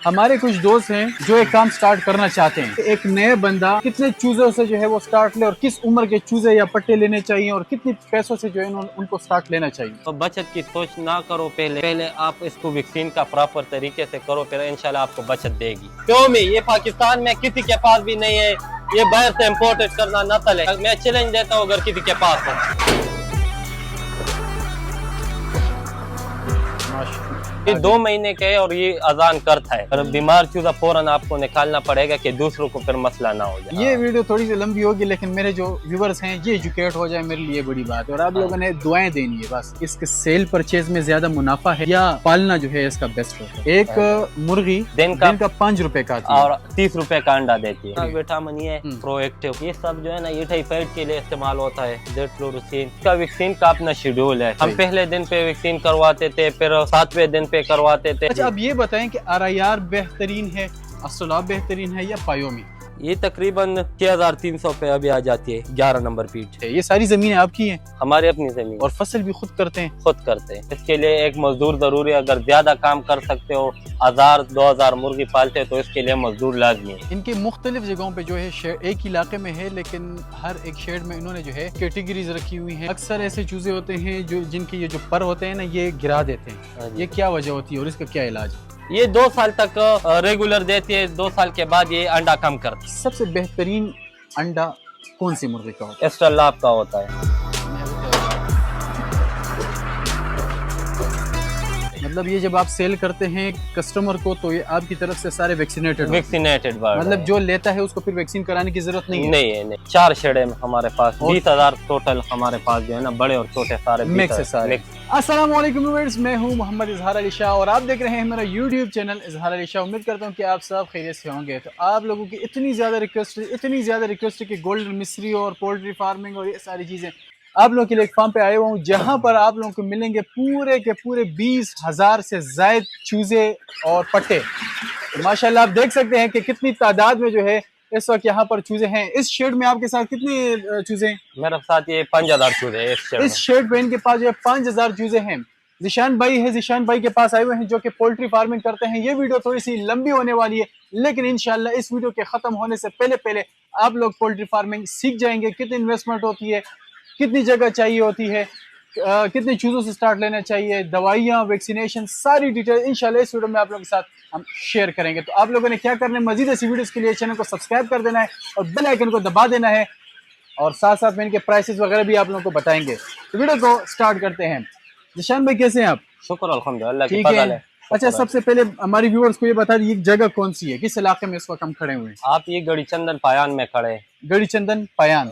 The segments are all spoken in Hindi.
हमारे कुछ दोस्त हैं जो एक काम स्टार्ट करना चाहते हैं। एक नया बंदा कितने चूजों से जो है वो स्टार्ट ले और किस उम्र के चूजे या पट्टे लेने चाहिए और कितने पैसों से जो है उनको स्टार्ट लेना चाहिए। तो बचत की सोच ना करो, पहले आप इसको वैक्सीन का प्रॉपर तरीके से करो, फिर इंशाल्लाह आपको बचत देगी। क्यों में ये पाकिस्तान में किसी के पास भी नहीं है, ये बाहर से इम्पोर्टेड करना नस्ल है। मैं चैलेंज देता हूँ अगर किसी के पास हो। ये 2 महीने के है और ये अजान करता है। और बीमार चूजा फौरन आपको निकालना पड़ेगा कि दूसरों को फिर मसला ना हो जाए। ये वीडियो थोड़ी सी लंबी होगी, लेकिन मेरे जो व्यूवर्स हैं ये एजुकेट हो जाए मेरे लिए बड़ी बात है। और आप लोगों ने दुआएं देनी है बस। इसके सेल परचेज में ज्यादा मुनाफा है या पालना जो है इसका बेस्ट होता है। एक मुर्गी दिन का 5 रुपए का और 30 रुपए का अंडा देती है। विटामिन ये प्रोएक्टिव, ये सब जो है ना ये टाइफाइड के लिए इस्तेमाल होता है। जेट्रोसिन का वैक्सीन का अपना शेड्यूल है। हम पहले दिन पे वैक्सीन करवाते थे, फिर 7वें दिन पे करवाते थे। अच्छा, अब ये बताएं कि RIR बेहतरीन है, अस्सलाब बेहतरीन है या पायोमी? ये तकरीबन 6300 पे अभी आ जाती है। 11 नंबर पीठ है। ये सारी जमीनें आपकी हैं? हमारी अपनी जमीन। और फसल भी खुद करते हैं? खुद करते हैं। इसके लिए एक मजदूर जरूरी है। अगर ज्यादा काम कर सकते हो, 1000-2000 मुर्गी पालते हो तो इसके लिए मजदूर लाजमी है। इनके मुख्तलिफ जगहों पे जो है एक इलाके में है, लेकिन हर एक शेड में इन्होंने जो है कैटेगरीज रखी हुई हैं। अक्सर ऐसे चूजे होते हैं जो जिनके ये जो पर होते हैं ना ये गिरा देते हैं। ये क्या वजह होती है और इसका क्या इलाज है? ये 2 साल तक रेगुलर देती है। 2 साल के बाद ये अंडा कम करती है। सबसे बेहतरीन अंडा कौन सी मुर्गी का होता है? एक्स्ट्रा लाभ का होता है। मतलब ये जब आप सेल करते हैं कस्टमर को तो ये आपकी तरफ से सारे वैक्सीनेटेड मतलब जो लेता है उसको फिर वैक्सीन कराने की जरूरत नहीं है? नहीं। 4 शेडे में हमारे पास 20,000 टोटल हमारे पास जो है ना बड़े और छोटे सारे मिक्स है सारे। अस्सलाम वालेकुम व्यूअर्स, मैं हूं मोहम्मद इजहार अली शाह और आप देख रहे हैं मेरा यूट्यूब चैनल इजहार अली शाह। उम्मीद करता हूं कि आप सब खैरियत से होंगे। तो आप लोगों की इतनी ज़्यादा रिक्वेस्ट है कि गोल्डन मिस्री और पोल्ट्री फार्मिंग और ये सारी चीज़ें आप लोगों के लिए एक फार्म पे आए हुआ हूँ, जहाँ पर आप लोगों को मिलेंगे पूरे के पूरे 20,000 से ज़ायद चूजे और पट्टे। तो माशाल्लाह आप देख सकते हैं कि कितनी तादाद में जो है इस वक्त यहाँ पर चूजे हैं। इस शेड में आपके साथ कितने चूजे हैं? मेरे साथ ये 5000 चूजे हैं। इस शेड पे इनके पास जो है 5000 चूजे हैं। जिशान भाई है, जिशान भाई के पास आए हुए हैं जो कि पोल्ट्री फार्मिंग करते हैं। ये वीडियो थोड़ी सी लंबी होने वाली है, लेकिन इंशाल्लाह इस वीडियो के खत्म होने से पहले आप लोग पोल्ट्री फार्मिंग सीख जाएंगे। कितनी इन्वेस्टमेंट होती है, कितनी जगह चाहिए होती है, कितने चूजों से स्टार्ट लेना चाहिए, दवाइयाँ, वैक्सीनेशन, सारी डिटेल इंशाल्लाह इस वीडियो में आप लोगों के साथ हम शेयर करेंगे। तो आप लोगों ने क्या करना है, मजीद ऐसी वीडियोस के लिए चैनल को सब्सक्राइब कर देना है और बेल आइकन को दबा देना है और साथ साथ में इनके प्राइसेस वगैरह भी आप लोगों को बताएंगे। तो वीडियो को स्टार्ट करते हैं। जिशान भाई कैसे हैं आप? शुक्र अल्हम्दुलिल्लाह, ठीक है। अच्छा, सबसे पहले हमारे व्यूअर्स को ये बता दीजिए जगह कौन सी है, किस इलाके में इस वक्त हम खड़े हुए हैं? आप ये गढ़ी चंदन पायान में खड़े हैं। गढ़ी चंदन पायान।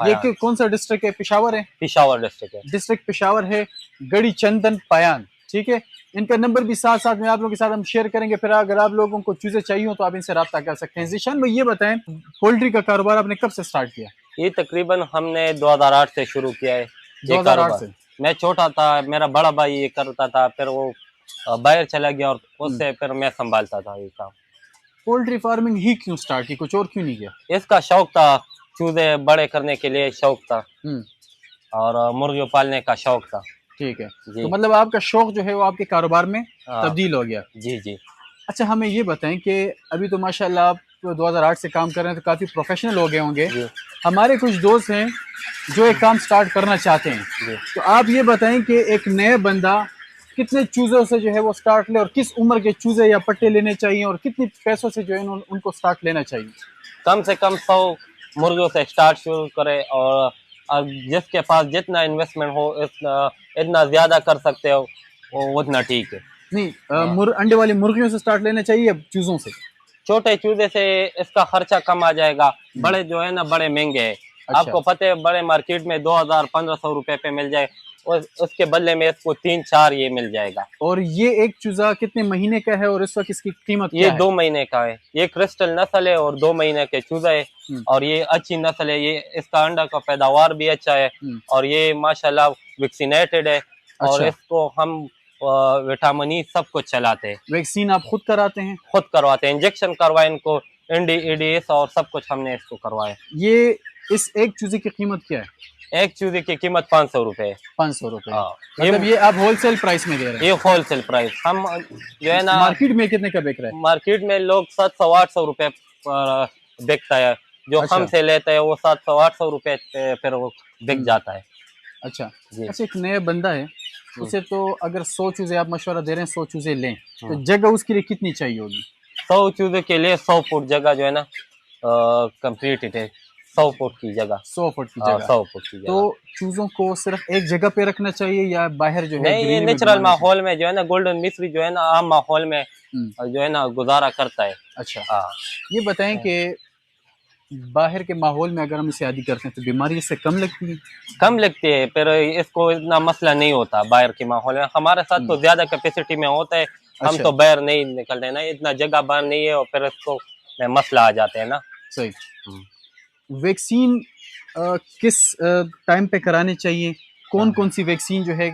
ये कौन सा डिस्ट्रिक्ट है? पेशावर है? पेशावर डिस्ट्रिक्ट है। डिस्ट्रिक्ट पेशावर है, गढ़ी चंदन पायान। ठीक है, इनका नंबर भी साथ साथ में आप लोगों के साथ हम शेयर करेंगे। फिर अगर आप लोगों को चूजे चाहिए हो तो आप इनसे रब्ता कर सकते हैं। जिशान भाई ये बताएं, पोल्ट्री का कारोबार आपने कब से स्टार्ट किया? ये तकरीबन हमने 2008 से शुरू किया है। 2008 से? मैं छोटा था, मेरा बड़ा भाई ये करता था, फिर वो बाहर चला गया और उससे फिर मैं संभालता था ये काम। पोल्ट्री फार्मिंग ही क्यों स्टार्ट की, कुछ और क्यों नहीं किया? इसका शौक था, चूजे बड़े करने के लिए शौक था और मुर्गियों पालने का शौक था। ठीक है, तो मतलब आपका शौक जो है वो आपके कारोबार में तब्दील हो गया? जी। अच्छा, हमें ये बताएं कि अभी तो माशाल्लाह आप 2008 से काम कर रहे हैं तो काफ़ी प्रोफेशनल हो गए होंगे। हमारे कुछ दोस्त हैं जो एक काम स्टार्ट करना चाहते हैं, तो आप ये बताएं कि एक नया बंदा कितने चूज़ों से जो है वो स्टार्ट ले और किस उम्र के चूजे या पट्टे लेने चाहिए और कितने पैसों से जो है उनको स्टार्ट लेना चाहिए? कम से कम 100 मुर्गियों से स्टार्ट शुरू करे और जिसके पास जितना इन्वेस्टमेंट हो इतना ज्यादा कर सकते हो वो उतना ठीक है। नहीं, अंडे वाली मुर्गियों से स्टार्ट लेना चाहिए या चूजों से? छोटे चूजे से इसका खर्चा कम आ जाएगा। बड़े जो है ना बड़े महंगे है। अच्छा। आपको पता है बड़े मार्केट में 2000-1500 रुपए पे मिल जाए और उसके बदले में इसको 3-4 ये मिल जाएगा। और ये एक चूजा कितने महीने का है और इस वक्त इसकी कीमत क्या है? 2 महीने का है। ये क्रिस्टल नस्ल है और 2 महीने के चूजा है और ये अच्छी नस्ल है। ये इसका अंडा का पैदावार भी अच्छा है और ये माशाल्लाह वैक्सीनेटेड है। अच्छा। और इसको हम विटामिन ई सब कुछ चलाते हैं। वैक्सीन आप खुद कराते हैं? खुद करवाते हैं, इंजेक्शन करवाए इनको, ND, EDS और सब कुछ हमने इसको करवाया। ये इस एक चूजे की कीमत क्या है? एक चूजे की कीमत 500 रुपए है। 500 रुपए। हाँ, मतलब ये आप होलसेल प्राइस में दे रहे हैं? ये होलसेल प्राइस। हम जो है ना मार्केट में कितने का बिक रहा है? मार्केट में लोग 700-800 रुपए पर बिकता है, जो अच्छा। हमसे लेते हैं वो 700-800 रुपए पे फिर वो बिक जाता है। अच्छा जी। अच्छा, एक नया बंदा है, उसे तो अगर 100 चूजे आप मशवरा दे रहे हैं 100 चूजे लें, तो जगह उसके लिए कितनी चाहिए होगी? 100 चूजे के लिए 100 फुट जगह जो है ना कंप्लीट है। 100 फुट की जगह। 100 फुट की हाँ, जगह। 100 फुट की तो जगह। चूजों को सिर्फ एक जगह पे रखना चाहिए या बाहर जो है नहीं, ये ग्रीनरी में नेचुरल घुमाना चाहिए? माहौल में जो है ना गोल्डन मिस्री जो है ना आम माहौल में जो है ना गुजारा करता है। अच्छा, हाँ। ये बताएं कि बाहर के माहौल में अगर हम इसे आदी करते हैं तो बीमारी इससे कम लगती है? कम लगती है, पर इसको इतना मसला नहीं होता बाहर के माहौल में। हमारे साथ तो ज्यादा कैपेसिटी में होता है, हम अच्छा। तो बाहर नहीं निकलते ना, इतना जगह बाहर नहीं है और फिर इसको में मसला आ जाते हैं ना। सही। वैक्सीन किस टाइम पे करानी चाहिए? कौन कौन सी वैक्सीन जो है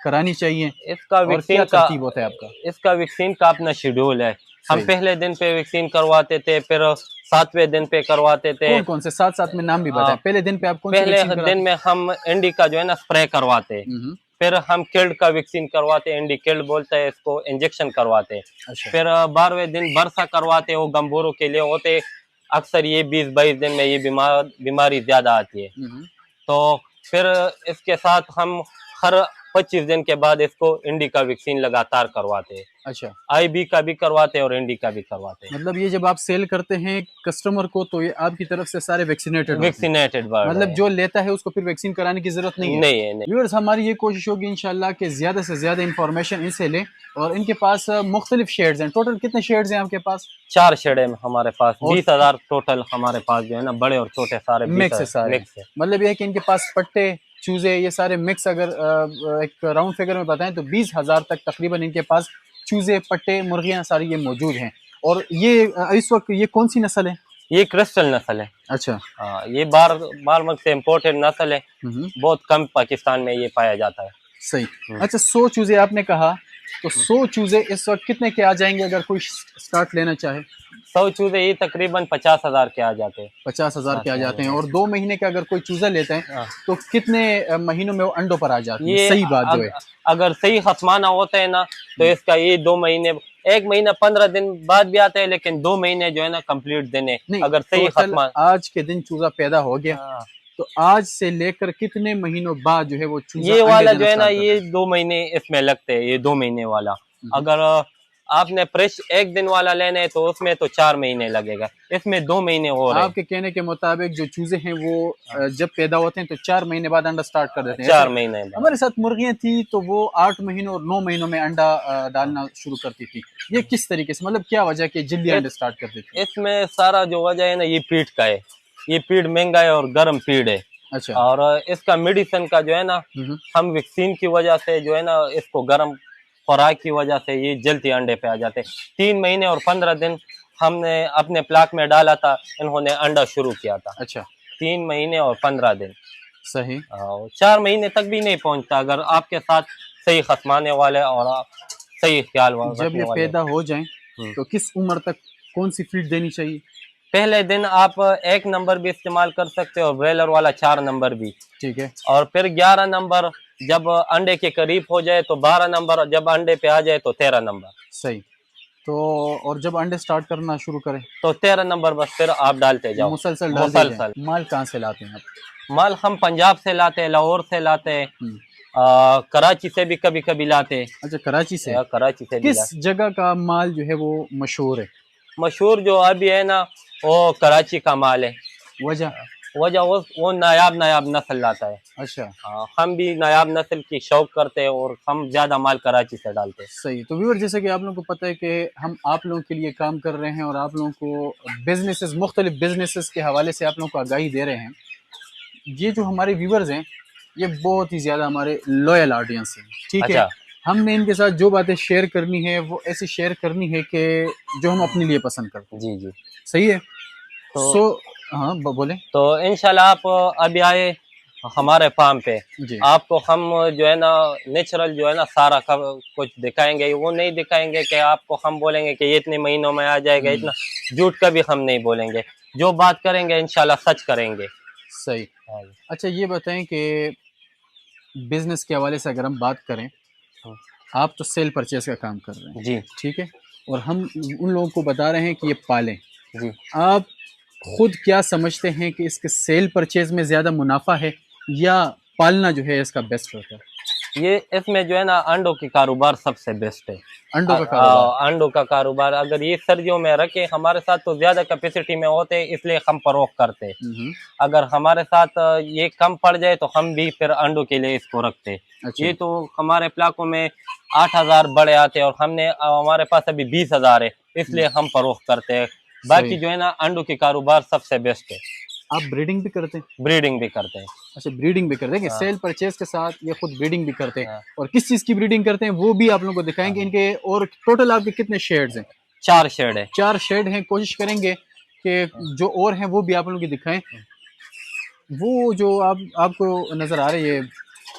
करानी चाहिए? इसका और क्या वैक्सीन का तरतीब होता है आपका? इसका वैक्सीन का अपना शेड्यूल है। हम सही। पहले दिन पे वैक्सीन करवाते थे, फिर 7वें दिन पे करवाते थे। कौन कौन से साथ साथ में नाम भी बताएं। पहले दिन पे आप कौन सी पहले वैक्सीन कराते दिन में हम एनडी का जो है ना स्प्रे करवाते हैं, हैं? फिर हम किल्ड का वैक्सीन करवाते हैं, एनडी किल्ड बोलते हैं इसको, इंजेक्शन करवाते हैं। अच्छा। फिर 12वें दिन बरसा करवाते हैं, वो गंभीरों के लिए होते। अक्सर ये 20-22 दिन में ये बीमारी ज्यादा आती है। तो फिर इसके साथ हम हर 25 दिन के बाद इसको इंडी का वैक्सीन लगातार करवाते हैं। अच्छा, आईबी का भी करवाते हैं और इंडी का भी करवाते हैं। मतलब ये जब आप सेल करते हैं कस्टमर को तो ये आपकी तरफ से सारे वैक्सीनेटेड होते हैं? वैक्सीनेटेड बर्ड मतलब है। जो लेता है उसको फिर वैक्सीन कराने की जरूरत नहीं है? नहीं है, नहीं। व्यूअर्स, हमारी ये कोशिश होगी इंशाल्लाह कि ज्यादा से ज्यादा इंफॉर्मेशन इनसे लें। और इनके पास मुख्तलिफ शेड्स हैं। टोटल कितने शेड्स हैं आपके पास? 4 शेड है हमारे पास। और 20,000 टोटल हमारे पास जो है ना, बड़े और छोटे सारे मिक्स है सारे? मिक्स है। मतलब ये है कि इनके पास पट्टे चूजे ये सारे मिक्स, अगर एक राउंड फिगर में बताएं तो 20,000 तक तकरीबन इनके पास चूजे पट्टे मुर्गियां सारी ये मौजूद हैं। और ये इस वक्त ये कौन सी नस्ल है? ये क्रिस्टल नस्ल है। अच्छा। हाँ, ये बार से इम्पोर्टेड नस्ल है। बहुत कम पाकिस्तान में ये पाया जाता है। सही। अच्छा, 100 चूजे आपने कहा, तो 100 चूजे इस वक्त कितने के आ जाएंगे अगर कोई स्टार्ट लेना चाहे? 100 चूजे ये तकरीबन 50,000 के आ जाते हैं। 50,000 के आ जाते हैं। और 2 महीने का अगर कोई चूजा लेते हैं तो कितने महीनों में वो अंडों पर आ जाते हैं? सही बात जो है, अगर सही खसमाना होता है ना तो इसका ये 2 महीने, 1 महीना 15 दिन बाद भी आता है, लेकिन 2 महीने जो है ना कंप्लीट देने। अगर सही खसमाना आज के दिन चूजा पैदा हो गया तो आज से लेकर कितने महीनों बाद जो है वो चूजा ये वाला जो है ना, ये 2 महीने इसमें लगते हैं। ये 2 महीने वाला अगर आपने फ्रेश 1 दिन वाला लेना है तो उसमें तो 4 महीने लगेगा, इसमें 2 महीने हो रहे हैं। आपके कहने के मुताबिक जो चूजे हैं वो जब पैदा होते हैं तो 4 महीने बाद अंडा स्टार्ट कर देते हैं? 4 महीने। हमारे साथ मुर्गियां थी तो वो 8 महीनों और 9 महीनों में अंडा डालना शुरू करती थी। ये किस तरीके से, मतलब क्या वजह कि जल्दी अंडे स्टार्ट कर देती है? इसमें सारा जो वजह है ना, ये फीड का है। ये फीड महंगा है और गर्म फीड है। अच्छा। और इसका मेडिसिन का जो है ना, हम वैक्सीन की वजह से जो है ना, इसको गर्म खुराक की वजह से ये जल्दी अंडे पे आ जाते हैं। 3 महीने और 15 दिन हमने अपने प्लाक में डाला था, इन्होंने अंडा शुरू किया था। अच्छा। 3 महीने और 15 दिन। सही। 4 महीने तक भी नहीं पहुंचता अगर आपके साथ सही खसमाने वाले और सही ख्याल वाले। जब ये पैदा हो जाएं तो किस उम्र तक कौन सी फीड देनी चाहिए? पहले दिन आप 1 नंबर भी इस्तेमाल कर सकते हो, ब्रेलर वाला 4 नंबर भी। ठीक है। और फिर 11 नंबर जब अंडे के करीब हो जाए तो 12 नंबर, जब अंडे पे आ जाए तो 13 नंबर। सही। तो और जब अंडे स्टार्ट करना शुरू करें तो 13 नंबर बस फिर आप डालते जाओ, मुसलसल। माल कहाँ से लाते हैं आप? माल हम पंजाब से लाते हैं, लाहौर से लाते हैं, कराची से भी कभी कभी लाते हैं। अच्छा, कराची से? कराची से किस जगह का माल जो है वो मशहूर है? मशहूर जो अभी है ना वो कराची का माल है। वजह वो नायाब नस्ल लाता है। अच्छा। हम भी नायाब नस्ल की शौक करते हैं और हम ज्यादा माल कराची से डालते हैं। सही। तो व्यूअर, जैसे कि आप लोगों को पता है कि हम आप लोगों के लिए काम कर रहे हैं और आप लोगों को मुख्तलिफ बिजनेसेस के हवाले से आप लोगों को आगाही दे रहे हैं। ये जो हमारे व्यूअर्स हैं ये बहुत ही ज्यादा हमारे लॉयल ऑडियंस है। ठीक है। हमने इनके साथ जो बातें शेयर करनी है वो ऐसी शेयर करनी है कि जो हम अपने लिए पसंद करते हैं। जी जी, सही है। तो हाँ बोले। तो इंशाल्लाह आप अभी आए हमारे फार्म पे, आपको हम जो है ना नेचुरल जो है ना सारा कुछ दिखाएंगे। वो नहीं दिखाएंगे कि आपको हम बोलेंगे कि ये इतने महीनों में आ जाएगा, इतना झूठ का भी हम नहीं बोलेंगे। जो बात करेंगे इंशाल्लाह सच करेंगे। सही। हाँ जी। अच्छा ये बताएं कि बिजनेस के हवाले से अगर हम बात करें, हाँ। आप तो सेल परचेज का काम कर रहे हैं, जी ठीक है, और हम उन लोगों को बता रहे हैं कि ये पालें। जी। आप खुद क्या समझते हैं कि इसके सेल परचेज में ज़्यादा मुनाफा है या पालना जो है इसका बेस्ट रहता है? ये इसमें जो है ना अंडों की कारोबार सबसे बेस्ट है। अंडों का कारोबार। अंडों का कारोबार अगर ये सर्दियों में रखे, हमारे साथ तो ज्यादा कैपेसिटी में होते हैं इसलिए हम फरोख्त करते हैं। हम्म। अगर हमारे साथ ये कम पड़ जाए तो हम भी फिर अंडों के लिए इसको रखते हैं। अच्छा। ये तो हमारे प्लाकों में 8,000 बड़े आते हैं और हमने हमारे पास अभी 20,000 है, इसलिए हम फरोख्त करते हैं। सही। बाकी जो है ना अंडों की कारोबार सबसे बेस्ट है। आप ब्रीडिंग भी करते हैं? ब्रीडिंग भी करते हैं। अच्छा, ब्रीडिंग भी करते हैं कि हाँ, सेल परचेज के साथ ये खुद ब्रीडिंग भी करते हैं, हाँ, और किस चीज़ की ब्रीडिंग करते हैं वो भी आप लोगों को दिखाएंगे हाँ। इनके। और टोटल आपके कितने शेड्स हैं? 4 शेड है। 4 शेड हैं। कोशिश करेंगे कि जो और हैं वो भी आप लोगों की दिखाएं। वो जो आपको नज़र आ रही है,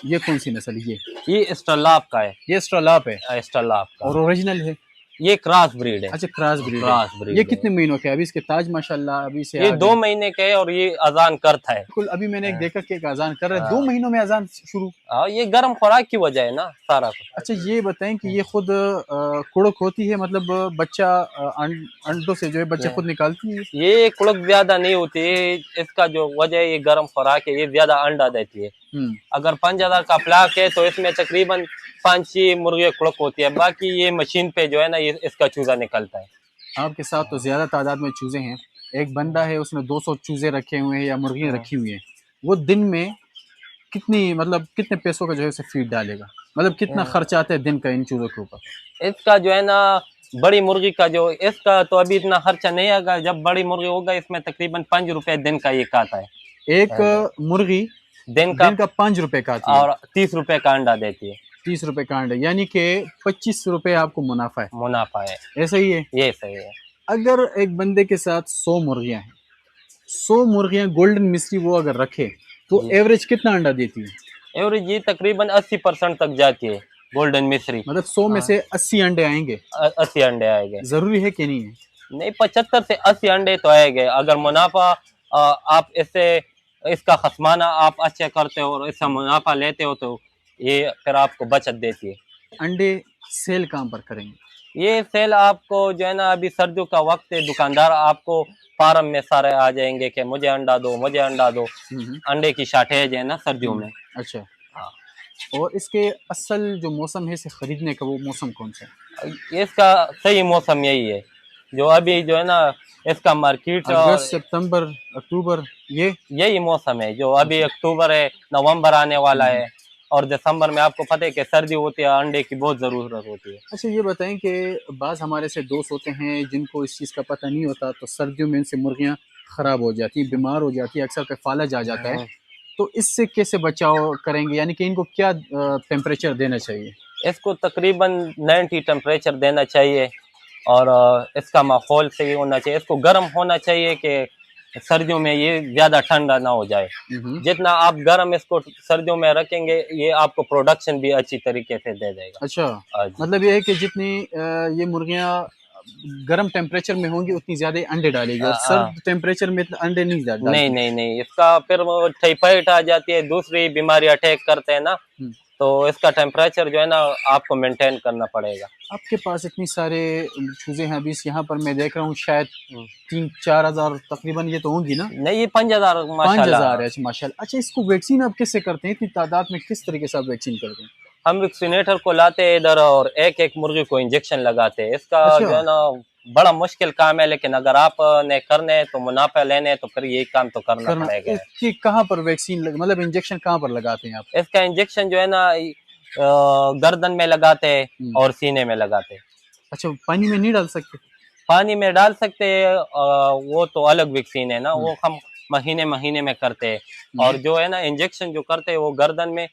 ये कौन सी नस्ल है? ये स्टरलाप का है। ये स्ट्रलाप है स्टरलाप का और ओरिजिनल है? ये क्रॉस ब्रीड है। अच्छा, क्रॉस ब्रीड है। क्रॉस ये ब्रीड कितने है। महीनों के? अभी इसके ताज माशाल्लाह अभी से ये आ 2 गए। महीने के है और ये अजान करता है। बिल्कुल, अभी मैंने एक हाँ, देखा कि एक अजान कर रहा है। 2 हाँ। महीनों में अजान शुरू? ये गर्म खुराक की वजह है ना सारा कुछ। अच्छा ये बताएं कि ये खुद कुड़क होती है, मतलब बच्चा अंडों से जो है बच्चे खुद निकालती है? ये कुड़क ज्यादा नहीं होती है, इसका जो वजह है ये गर्म खुराक है, ये ज्यादा अंडा देती है। हम्म। अगर 5,000 का प्लाक है तो इसमें तकरीबन 5-6 मुर्गे कुड़क होती है, बाकी ये मशीन पे जो है ना ये इसका चूजा निकलता है। आपके साथ तो ज्यादा तादाद में चूजे हैं। एक बंदा है उसने 200 चूजे रखे हुए हैं या मुर्गियां रखी हुई हैं। वो दिन में कितनी, मतलब कितने पैसों का जो है उसे फीड डालेगा? मतलब कितना खर्चा आता है दिन का इन चूजों के ऊपर? इसका जो है ना बड़ी मुर्गी का जो इसका तो अभी इतना खर्चा नहीं आएगा, जब बड़ी मुर्गी होगा इसमें तकरीबन 5 रुपए दिन का एक आता है। एक मुर्गी दिन का दिन का 5 रुपए का आती है और 30 रुपए का अंडा देती है। 30 रुपए का अंडा, यानी कि 25 रुपए आपको मुनाफा है। मुनाफा है। ऐसा ही है? ये सही है। अगर एक बंदे के साथ 100 मुर्गियां हैं, 100 मुर्गियां गोल्डन मिस्री वो अगर रखे तो जी। एवरेज कितना अंडा देती है? एवरेज ये तकरीबन 80% तक जाती है गोल्डन मिश्री। मतलब 100 में हाँ। से 80 अंडे आएंगे? 80 अंडे आएंगे। जरूरी है कि नहीं है? नहीं, 75 से 80 अंडे तो आएंगे। अगर मुनाफा आप इससे इसका खसमाना आप अच्छा करते हो और इसका मुनाफा लेते हो तो ये फिर आपको बचत देती है। अंडे सेल कहाँ पर करेंगे? ये सेल आपको जो है ना अभी सर्दियों का वक्त है, दुकानदार आपको फार्म में सारे आ जाएंगे कि मुझे अंडा दो, मुझे अंडा दो। अंडे की शार्टेज है ना सर्दियों में। अच्छा। हाँ। और इसके असल जो मौसम है इसे खरीदने का, वो मौसम कौन सा है? इसका सही मौसम यही है जो अभी जो है ना इसका मार्केट और अगस्त, सितंबर, अक्टूबर, ये यही मौसम है जो अभी अक्टूबर है, नवंबर आने वाला है और दिसंबर में आपको पता है कि सर्दी होती है, अंडे की बहुत ज़रूरत होती है। अच्छा ये बताएं कि बाज़ हमारे से दोस्त होते हैं जिनको इस चीज़ का पता नहीं होता, तो सर्दियों में इनसे मुर्गियाँ ख़राब हो जाती हैं, बीमार हो जाती है, अक्सर पे फालज आ जाता है। तो इससे कैसे बचाव करेंगे, यानी कि इनको क्या टेम्परेचर देना चाहिए? इसको तकरीबन 90 टेम्परेचर देना चाहिए और इसका माहौल सही होना चाहिए। इसको गर्म होना चाहिए कि सर्दियों में ये ज़्यादा ठंडा ना हो जाए। जितना आप गर्म इसको सर्दियों में रखेंगे ये आपको प्रोडक्शन भी अच्छी तरीके से दे देगा। अच्छा, हाँ जी। मतलब ये है कि जितनी ये मुर्गियाँ गर्म टेम्परेचर में होंगी उतनी ज़्यादा अंडे डालेगी, और सर्द टेम्परेचर में इतना अंडे नहीं डालती। नहीं नहीं नहीं, इसका फिर वो टाइफाइड आ जाती है, दूसरी बीमारी अटैक करते हैं ना, तो इसका टेम्परेचर जो है ना आपको मेंटेन करना पड़ेगा। आपके पास इतनी सारे चूजे हैं, अभी यहाँ पर मैं देख रहा हूँ शायद 3-4 हजार तकरीबन ये तो होंगी ना? नहीं, ये 5,000 माशाल्लाह। 5,000 है? अच्छा माशाल्लाह। अच्छा, इसको वैक्सीन आप किससे करते हैं? इतनी तादाद में किस तरीके से आप वैक्सीन करते हैं? हम वैक्सीनेटर को लाते हैं इधर और एक एक मुर्गी को इंजेक्शन लगाते हैं। इसका अच्छा। जो है ना बड़ा मुश्किल काम है, लेकिन अगर आपने करने है तो मुनाफा लेने है तो फिर यही काम तो करना पड़ेगा। इसकी कहाँ पर वैक्सीन मतलब इंजेक्शन कहाँ पर लगाते हैं आप? इसका इंजेक्शन जो है ना गर्दन में लगाते हैं और सीने में लगाते हैं। अच्छा, पानी में नहीं डाल सकते? पानी में डाल सकते हैं, वो तो अलग वैक्सीन है ना, वो हम महीने महीने में करते हैं। और जो है ना इंजेक्शन जो करते हैं वो गर्दन में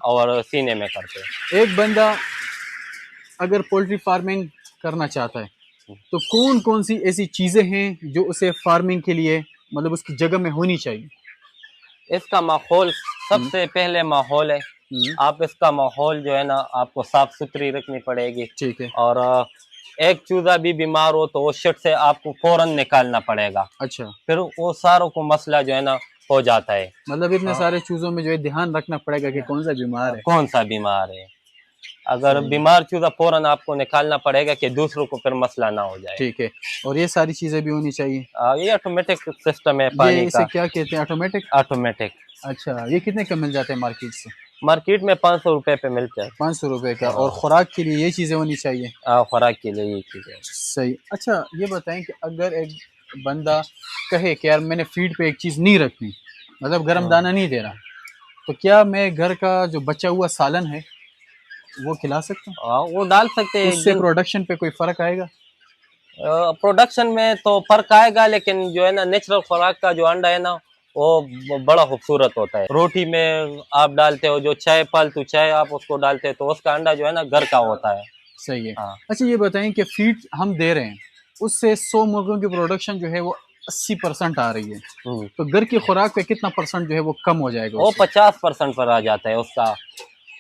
और सीने में करते हैं। एक बंदा अगर पोल्ट्री फार्मिंग करना चाहता है तो कौन कौन सी ऐसी चीजें हैं जो उसे फार्मिंग के लिए, मतलब उसकी जगह में होनी चाहिए? इसका माहौल सबसे पहले माहौल है। आप इसका माहौल जो है ना आपको साफ सुथरी रखनी पड़ेगी। ठीक है। और एक चूजा भी बीमार हो तो वो शिट से आपको फौरन निकालना पड़ेगा। अच्छा। फिर वो सारों को मसला जो है ना हो जाता है। मतलब इतने सारे चूजों में जो है ध्यान रखना पड़ेगा कि कौन सा बीमार है। कौन सा बीमार है। अगर बीमार चूजा फौरन आपको निकालना पड़ेगा कि दूसरों को फिर मसला ना हो जाए। ठीक है, और ये सारी चीजें भी होनी चाहिए। ये ऑटोमेटिक सिस्टम है ये पानी इसे का। क्या कहते हैं, ऑटोमेटिक? ऑटोमेटिक। अच्छा, ये कितने का मिल जाते हैं मार्केट से? मार्केट में 500 रुपए पे मिलता है। 500 रुपए का। और खुराक के लिए ये चीजें होनी चाहिए। खुराक के लिए ये चीज है। सही। अच्छा ये बताएं कि अगर एक बंदा कहे कि यार मैंने फीड पे एक चीज नहीं रखनी, मतलब गर्म दाना नहीं दे रहा, तो क्या मैं घर का जो बचा हुआ सालन है वो खिला सकता हूँ? वो डाल सकते हैं। उससे प्रोडक्शन पे कोई फर्क आएगा? प्रोडक्शन में तो फर्क आएगा, लेकिन जो है ना नेचुरल खुराक का जो अंडा है ना वो बड़ा खूबसूरत होता है। रोटी में आप डालते हो जो चाय, पालतू चाय आप उसको डालते हो तो उसका अंडा जो है ना घर का होता है। सही है। हाँ। अच्छा ये बताएं कि फीड हम दे रहे हैं उससे 100 मुर्गों की प्रोडक्शन जो है वो 80% आ रही है, तो घर की खुराक पे कितना परसेंट जो है वो कम हो जाएगा? वो 50% पर आ जाता है उसका।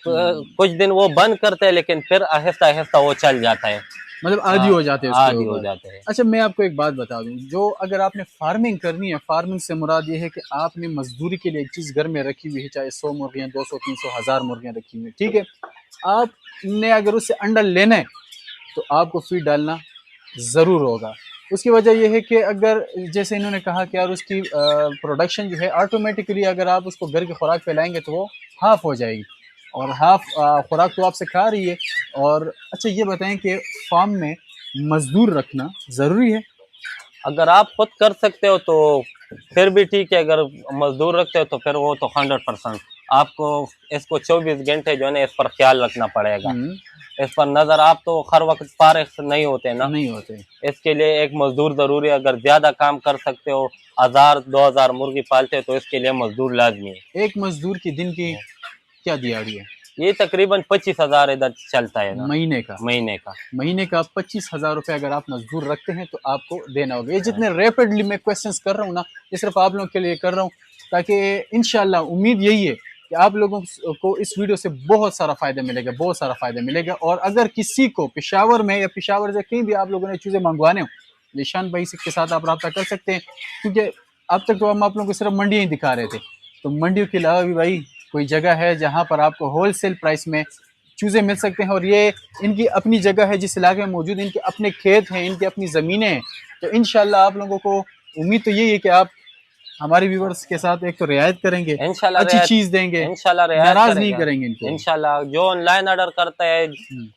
कुछ दिन वो बंद करते हैं लेकिन फिर आहिस्ता आहिस्ता वो चल जाता है। मतलब आदी हो जाते हैं, आदी हो जाते हैं। अच्छा मैं आपको एक बात बता दूं, जो अगर आपने फार्मिंग करनी है, फार्मिंग से मुराद ये है कि आपने मजदूरी के लिए एक चीज घर में रखी हुई है, चाहे 100 मुर्गियां, 200, 300, 1000 मुर्गियां रखी हुई है, ठीक है, आपने अगर उससे अंडा लेना है तो आपको फीड डालना जरूर होगा। उसकी वजह यह है कि अगर जैसे इन्होंने कहा कि यार उसकी प्रोडक्शन जो है ऑटोमेटिकली अगर आप उसको घर की खुराक पे लाएंगे तो वो हाफ हो जाएगी, और हाफ खुराक तो आपसे खा रही है। और अच्छा ये बताएं कि फार्म में मजदूर रखना ज़रूरी है? अगर आप खुद कर सकते हो तो फिर भी ठीक है, अगर मजदूर रखते हो तो फिर वो तो 100% आपको इसको 24 घंटे जो है ना इस पर ख्याल रखना पड़ेगा। इस पर नजर, आप तो हर वक्त फारिग नहीं होते ना, नहीं होते। इसके लिए एक मजदूर जरूरी है। अगर ज्यादा काम कर सकते हो, 1000-2000 मुर्गी पालते हो तो इसके लिए मजदूर लाजमी है। एक मजदूर की दिन की क्या दिहाड़ी है? ये तकरीबन 25,000 इधर चलता है ना। महीने का? महीने का 25,000 रुपये अगर आप मजदूर रखते हैं तो आपको देना होगा। ये जितने रैपिडली मैं क्वेश्चंस कर रहा हूँ ना, ये सिर्फ आप लोगों के लिए कर रहा हूँ ताकि इंशाल्लाह उम्मीद यही है कि आप लोगों को इस वीडियो से बहुत सारा फ़ायदा मिलेगा, बहुत सारा फ़ायदा मिलेगा। और अगर किसी को पेशावर में या पेशावर से कहीं भी आप लोगों ने चीज़ें मंगवाने हो, निशान भाई के साथ आप रब्ता कर सकते हैं, क्योंकि अब तक तो हम आप लोगों को सिर्फ मंडियाँ ही दिखा रहे थे, तो मंडियों के अलावा भी भाई कोई जगह है जहाँ पर आपको होलसेल प्राइस में चूज़े मिल सकते हैं। और ये इनकी अपनी जगह है, जिस इलाके में मौजूद है, इनके अपने खेत हैं, इनकी अपनी ज़मीनें हैं। तो इंशाल्लाह आप लोगों को उम्मीद तो यही है कि आप हमारे व्यूवर्स के साथ एक तो रियायत करेंगे, इंशाल्लाह अच्छी चीज़ देंगे, इंशाल्लाह नाराज नहीं करेंगे इनको। इंशाल्लाह जो ऑनलाइन ऑर्डर करता है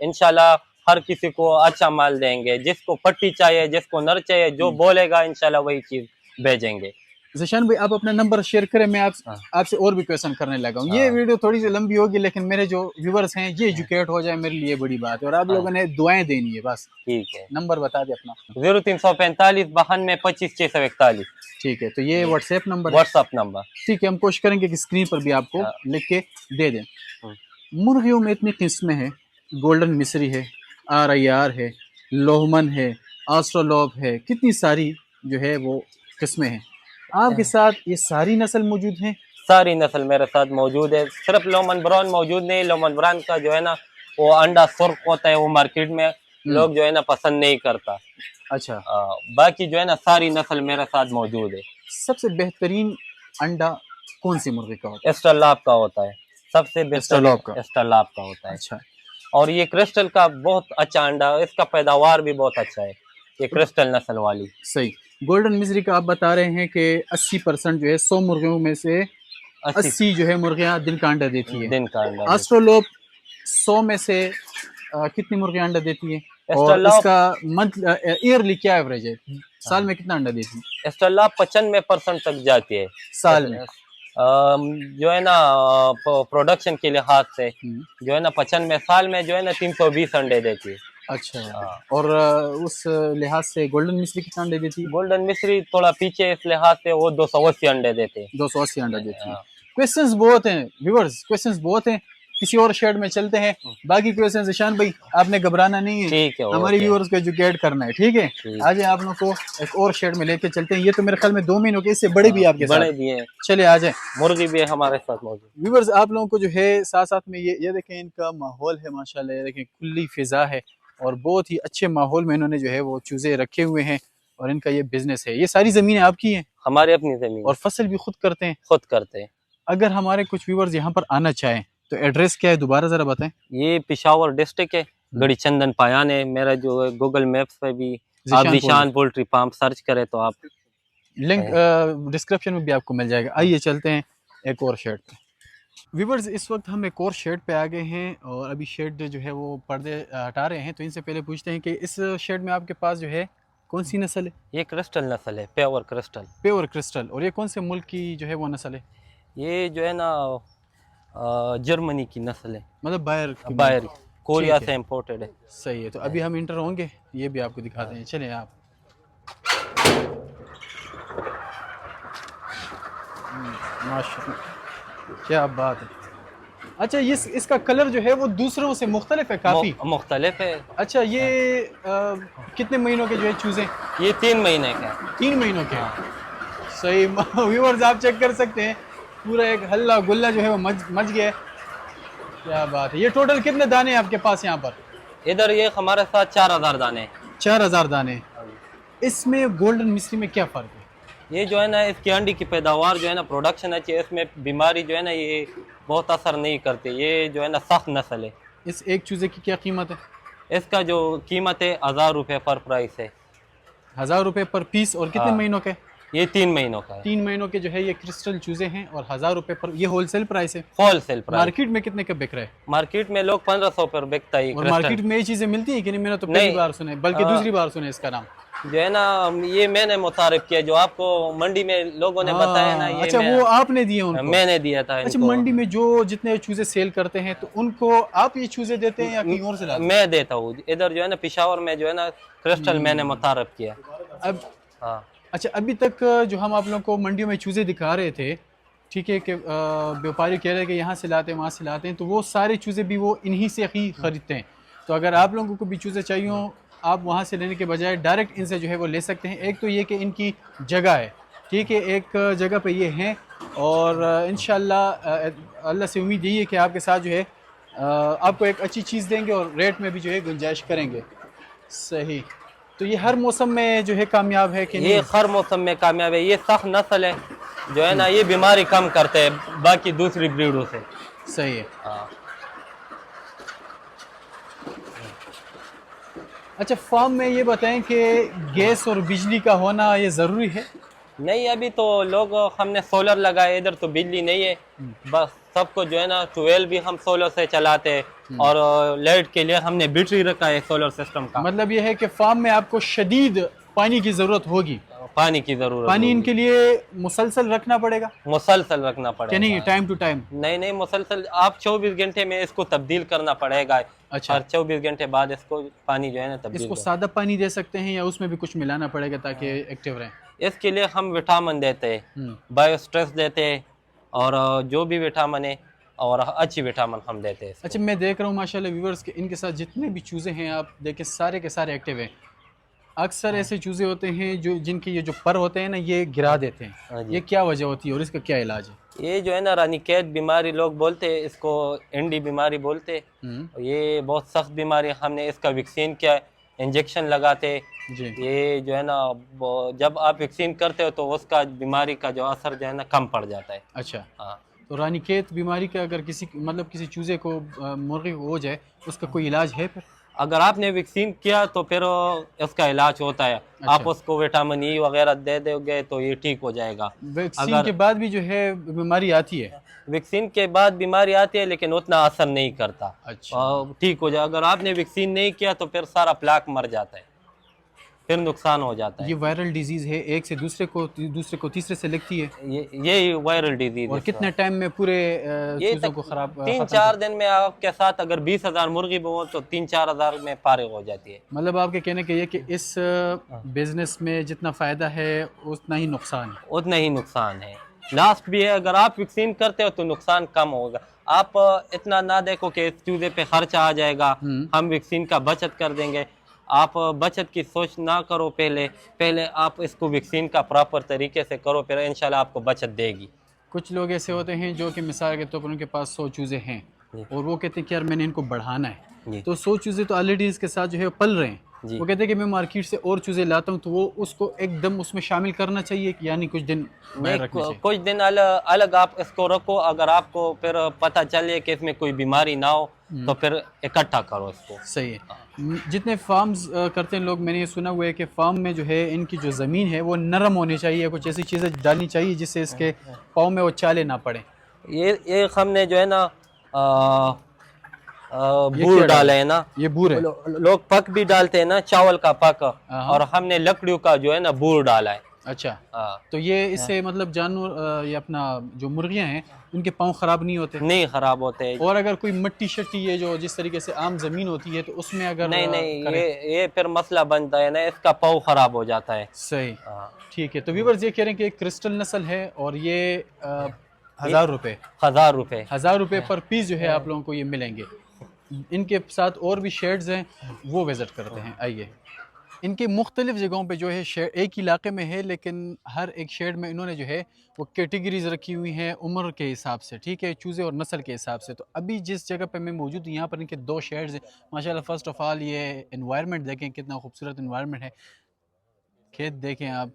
इंशाल्लाह हर किसी को अच्छा माल देंगे। जिसको पट्टी चाहिए, जिसको नर चाहिए, जो बोलेगा इंशाल्लाह वही चीज़ भेजेंगे। ज़शान भाई आप अपना नंबर शेयर करें, मैं आपसे और भी क्वेश्चन करने लगा हूँ। ये वीडियो थोड़ी सी लंबी होगी लेकिन मेरे जो व्यूवर्स हैं ये एजुकेट हो जाए मेरे लिए बड़ी बात है, और आप लोगों ने दुआएं देनी है बस। ठीक है, नंबर बता दे अपना। 0345 92 25 641। ठीक है, तो ये व्हाट्सएप नंबर? WhatsApp number. ठीक है, हम कोशिश करेंगे कि स्क्रीन पर भी आपको लिख के दे दें। मुर्गियों में इतनी किस्में हैं, गोल्डन मिस्री है, RIR है, लोहमन है, ऑस्ट्रोलॉब है, कितनी सारी जो है वो किस्में हैं। आपके साथ ये सारी नस्ल मौजूद हैं? सारी नस्ल मेरे साथ मौजूद है, सिर्फ लोमन ब्राउन मौजूद नहीं। लोमन ब्राउन का जो है ना वो अंडा सुर्ख होता है, वो मार्केट में लोग जो है ना पसंद नहीं करता। अच्छा, बाकी जो है ना सारी नस्ल मेरे साथ मौजूद है। सबसे बेहतरीन अंडा कौन सी मुर्गी का होता है? एस्ट्रलॉब का होता है, सबसे बेहतरीन एस्ट्रलॉब का होता है। अच्छा, और ये क्रिस्टल का बहुत अच्छा अंडा, इसका पैदावार भी बहुत अच्छा है, ये क्रिस्टल नस्ल वाली। सही। गोल्डन मिस्री का आप बता रहे हैं कि 80% जो है 100 मुर्गियों में से 80 जो है मुर्गियां दिन का अंडा देती है। दिन का अंडा। ऑस्ट्रोलोब 100 में से कितनी मुर्गियां अंडा देती है? और इसका मंथ ईयरली क्या एवरेज है, साल में कितना अंडा देती है? एस्ट्रलॉब 95% तक जाती है साल में। जो है ना प्रोडक्शन के लिहाज से जो है ना 95, साल में जो है ना 320 अंडे देती है। अच्छा, और उस लिहाज से गोल्डन मिस्री कितना अंडे देती है? गोल्डन मिस्री थोड़ा पीछे इस लिहाज से वो 280 अंडे देते हैं। 280 अंडा देती है। क्वेश्चंस बहुत हैं व्यूअर्स, क्वेश्चंस बहुत हैं, किसी और शेड में चलते हैं। बाकी क्वेश्चन ईशान भाई आपने घबराना नहीं है, ठीक है, हमारे व्यूअर्स को एजुकेट करना है, ठीक है। आज आप लोगों को एक और शेड में लेके चलते हैं। ये तो मेरे ख्याल में 2 महीनों के इससे बड़े भी आपके बड़े भी हैं। चले आ जाए, मुर्गी भी है हमारे साथ मौजूद। व्यूअर्स आप लोगों को जो है साथ साथ में ये देखें इनका माहौल है माशाल्लाह, ये देखें खुली फिजा है और बहुत ही अच्छे माहौल में इन्होंने जो है वो चूजे रखे हुए हैं और इनका ये बिजनेस है। ये सारी जमीनें आपकी हैं? हमारी अपनी जमीन और फसल भी खुद करते हैं? खुद करते हैं। अगर हमारे कुछ व्यूवर्स यहाँ पर आना चाहें तो एड्रेस क्या है, दोबारा जरा बताएं। ये पिशावर डिस्ट्रिक्ट है, गढ़ी चंदन पायान है। मेरा जो है गूगल मैप्स पे भी आप ज़ीशान पोल्ट्री फार्म सर्च करें तो आप लिंक डिस्क्रिप्शन में भी आपको मिल जाएगा। आइए चलते हैं एक और शेड पे। व्यूवर्स, इस वक्त हम एक और शेड पे आ गए हैं और अभी शेड जो है वो पर्दे हटा रहे हैं। तो इनसे पहले पूछते हैं कि इस शेड में आपके पास जो है कौन सी नस्ल है? ये क्रिस्टल नस्ल है, प्योर क्रिस्टल। Pure crystal. और ये कौन से मुल्क की जो है वो नस्ल है? ये जो है ना जर्मनी की नस्ल है, मतलब बायर कोरिया से इम्पोर्टेड है। सही है। तो अभी हम इंटर होंगे, ये भी आपको दिखाते हैं। चलें आप। माशाल्लाह, क्या बात है। अच्छा, ये इसका कलर जो है वो दूसरों से मुख्तलिफ है काफ़ी? मुख्तलिफ है। अच्छा, ये कितने महीनों के जो है चूज़े? ये 3 महीने का। 3 महीनों के। सही। व्यूअर्स, आप चेक कर सकते हैं, पूरा एक हल्ला गुल्ला जो है वो मच गया है। क्या बात है। ये टोटल कितने दाने हैं आपके पास यहाँ पर? इधर ये हमारे साथ 4000 दाने। 4000 दाने। इसमें गोल्डन मिस्री में क्या फ़र्क है? ये जो है ना, इसकी अंडी की पैदावार जो है ना, प्रोडक्शन अच्छी है, इसमें बीमारी जो है ना ये बहुत असर नहीं करती। ये जो है ना सख्त नस्ल है। इस एक चूज़े की क्या कीमत है? इसका जो कीमत है 1000 रुपये पर प्राइस है। 1000 रुपये पर पीस। और कितने महीनों के? ये 3 महीनों का है। 3 महीनों के जो है ये क्रिस्टल चूज़े हैं और 1000 रुपये पर। ये होलसेल प्राइस है? Wholesale price. मार्केट में कितने का बिक रहा है? मार्केट में लोग 1500 पर बिकता है। और मार्केट में ये चीज़ें मिलती हैं कि नहीं? मैंने तो पहली बार सुना है, बल्कि दूसरी बार सुना है इसका नाम। जो है ना, ये मैंने मुतारिफ किया, जो आपको मंडी में लोगों ने बताया ना। ये अच्छा, वो आपने दिए उनको? मैंने दिया था। अच्छा, मंडी में जो जितने चूजे सेल करते हैं तो उनको आप ये चूजे देते हैं या कहीं और से लाते हैं? मैं देता हूँ। इधर जो है ना पिशावर में जो है ना क्रिस्टल मैंने मुतारिफ किया। अब हाँ। अच्छा, अभी तक जो हम आप लोगों को मंडियों में चूजे दिखा रहे थे, ठीक है, कि व्यापारी कह रहे हैं कि यहाँ से लाते हैं वहाँ से लाते हैं, तो वो सारे चूजे भी वो इन्हीं से ही खरीदते हैं। तो अगर आप लोगों को भी चूजे चाहिए हो, आप वहाँ से लेने के बजाय डायरेक्ट इनसे जो है वो ले सकते हैं। एक तो ये कि इनकी जगह है, ठीक है, एक जगह पे ये हैं और इंशाल्लाह अल्लाह से उम्मीद यही है कि आपके साथ जो है आपको एक अच्छी चीज़ देंगे और रेट में भी जो है गुंजाइश करेंगे। सही। तो ये हर मौसम में जो है कामयाब है कि नहीं? ये हर मौसम में कामयाब है। ये सख्त नस्ल है, जो है ना ये बीमारी कम करते हैं बाकी दूसरी ब्रीडों से। सही है। हाँ। अच्छा, फार्म में ये बताएं कि गैस और बिजली का होना ये ज़रूरी है? नहीं, अभी तो लोग हमने सोलर लगाए, इधर तो बिजली नहीं है। बस सबको जो है ना 12 भी हम सोलर से चलाते हैं और लाइट के लिए हमने बैटरी रखा है सोलर सिस्टम का। मतलब ये है कि फार्म में आपको शदीद पानी की ज़रूरत होगी? पानी की ज़रूरत। पानी इनके लिए मुसलसल रखना पड़ेगा? मुसलसल रखना पड़ेगा। नहीं, टाइम टू टाइम? नहीं, मुसलसल आप 24 घंटे में इसको तब्दील करना पड़ेगा। अच्छा। हर 24 घंटे बाद इसको पानी जो है ना तब्दील। इसको सादा पानी दे सकते हैं या उसमें भी कुछ मिलाना पड़ेगा ताकि एक्टिव रहें? इसके लिए हम विटामिन देते हैं, बायोस्ट्रेस देते हैं और जो भी विटामिन है और अच्छी विटामिन हम देते हैं। अच्छा, मैं देख रहा हूँ माशाल्लाह व्यूवर्स के इनके साथ जितने भी चूज़े हैं आप देखें सारे के सारे एक्टिव हैं। अक्सर ऐसे चूज़े होते हैं जो जिनके ये जो पर होते हैं ना ये गिरा देते हैं, ये क्या वजह होती है और इसका क्या इलाज है? ये जो है ना रानीखेत बीमारी लोग बोलते हैं, इसको एंडी बीमारी बोलते हैं। ये बहुत सख्त बीमारी, हमने इसका वैक्सीन किया, इंजेक्शन लगाते जी। ये जो है ना जब आप वैक्सीन करते हो तो उसका बीमारी का जो असर जो है ना कम पड़ जाता है। अच्छा। हाँ। तो रानीखेत बीमारी का अगर किसी चूज़े को मुर्गी को हो जाए उसका कोई इलाज है फिर? अगर आपने वैक्सीन किया तो फिर उसका इलाज होता है। अच्छा। आप उसको विटामिन ई वगैरह दे दोगे तो ये ठीक हो जाएगा। वैक्सीन के बाद भी जो है बीमारी आती है? वैक्सीन के बाद बीमारी आती है लेकिन उतना असर नहीं करता। अच्छा। ठीक हो जाए। अगर आपने वैक्सीन नहीं किया तो फिर सारा प्लाक मर जाता है, फिर नुकसान हो जाता है। ये वायरल डिजीज है, एक से दूसरे को तीसरे से लगती है? ये वायरल डिजीज और कितने टाइम में पूरे चीजों को खराब? 3-4 दिन में आपके साथ अगर 20,000 मुर्गी हो तो 3-4 हज़ार में फारिग हो जाती है। मतलब आपके कहने के ये कि इस बिजनेस में जितना फायदा है उतना ही नुकसान है? उतना ही नुकसान है। लास्ट भी है, अगर आप वैक्सीन करते हो तो नुकसान कम होगा। आप इतना ना देखो कि इस चूजे पे खर्चा आ जाएगा, हम वैक्सीन का बचत कर देंगे। आप बचत की सोच ना करो, पहले आप इसको वैक्सीन का प्रॉपर तरीके से करो, फिर इंशाल्लाह आपको बचत देगी। कुछ लोग ऐसे होते हैं जो कि मिसाल के तौर पर उनके पास 100 चूज़े हैं और वो कहते हैं कि यार मैंने इनको बढ़ाना है, तो 100 चूज़े तो ऑलरेडी इसके साथ जो है पल रहे हैं, जी। वो कहते हैं कि मैं मार्केट से और चूज़े लाता हूँ, तो वो उसको एकदम उसमें शामिल करना चाहिए कि यानी कुछ दिन नहीं, बाहर रखना चाहिए? कुछ दिन अलग अलग आप इसको रखो, अगर आपको फिर पता चले कि इसमें कोई बीमारी ना हो तो फिर इकट्ठा करो इसको। सही है। जितने फार्म्स करते हैं लोग, मैंने ये सुना हुआ है कि फार्म में जो है इनकी जो ज़मीन है वो नरम होनी चाहिए, कुछ ऐसी चीज़ें डालनी चाहिए जिससे इसके पाँव में वो चाले ना पड़े। ये हमने जो है ना ये बूर क्या डाले डाला? है ना, ये बूर है। लोग पक भी डालते हैं ना, चावल का पक, हाँ। और हमने लकड़ियों का जो है ना बूर डाला है। अच्छा, हाँ, तो ये इससे मतलब जानवर ये अपना जो मुर्गियाँ हैं उनके पाँव ख़राब नहीं होते? नहीं खराब होते हैं। और अगर कोई मिट्टी शट्टी ये जो जिस तरीके से आम ज़मीन होती है तो उसमें अगर नहीं नहीं, करें? ये फिर मसला बनता है ना, इसका पाँव खराब हो जाता है। सही, हाँ, ठीक है। तो व्यूवर्स ये कह रहे हैं कि एक क्रिस्टल नस्ल है और ये ये 1000 रुपये 1000 रुपए। 1000 रुपये पर पीस जो है आप लोगों को ये मिलेंगे। इनके साथ और भी शेड्स हैं, वो विज़िट करते हैं, आइए। इनके मुख्तलिफ़ जगहों पे जो है शेड एक इलाके में है, लेकिन हर एक शेड में इन्होंने जो है वो कैटेगरीज रखी हुई हैं उम्र के हिसाब से, ठीक है, चूज़े और नस्ल के हिसाब से। तो अभी जिस जगह पे मैं मौजूद हूँ यहाँ पर इनके 2 शेड्स हैं माशाल्लाह। फ़र्स्ट ऑफ़ ऑल ये एनवायरनमेंट देखें, कितना खूबसूरत एनवायरनमेंट है। खेत देखें आप,